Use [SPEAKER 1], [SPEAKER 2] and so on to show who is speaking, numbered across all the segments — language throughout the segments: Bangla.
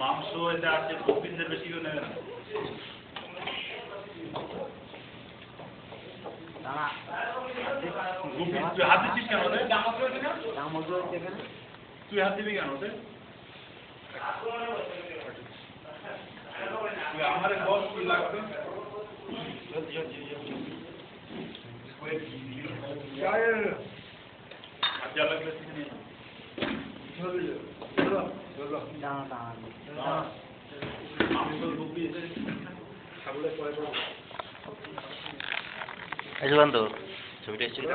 [SPEAKER 1] মাংস এটা আছে 2 পিসের বেশি কেউ নেবে না। তুই হাত দিচ্ছিস কেন ওদের? তুই হাত দিবি কেন ওদের? তুই আমার বস কি লাগবে? আচ্ছা লাগলে তুমি
[SPEAKER 2] যশবন্ত ছবিটা এসেছিল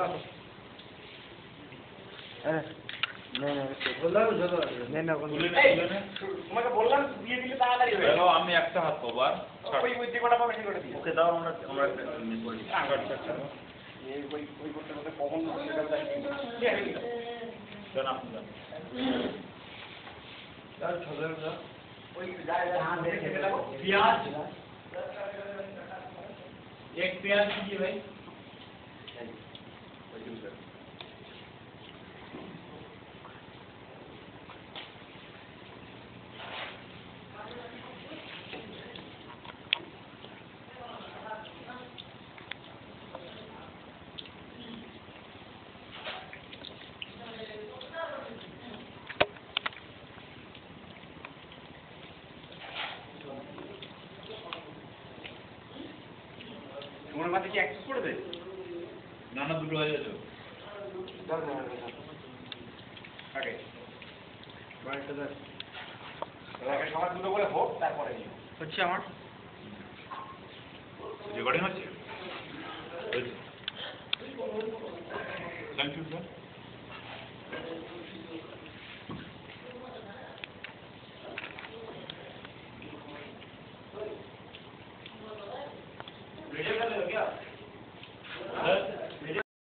[SPEAKER 3] তোমাকে বললাম দিয়ে দিলে তাড়াতাড়ি হয়ে
[SPEAKER 1] গেল। আমি একটা হাত পাবো আর
[SPEAKER 3] ওই যে কটা পাবে সেই কটা দিই
[SPEAKER 1] ওকে দাও, আমরা একটা মিস করে দিই।
[SPEAKER 3] ওই করতে করতে কখন
[SPEAKER 1] দেন আপনি দেন।
[SPEAKER 3] प्याज एक प्याज दीजिए भाई তোমার মাঝে কি অ্যাক্সেস করে দেয়?
[SPEAKER 1] না না, দুটো হয়ে যাবে।
[SPEAKER 3] আগে সবার দুটো করে হোক, তারপরে
[SPEAKER 1] হচ্ছে আমার রেকর্ডিং হচ্ছে। Thank you sir.
[SPEAKER 3] वीडियो कर लो क्या?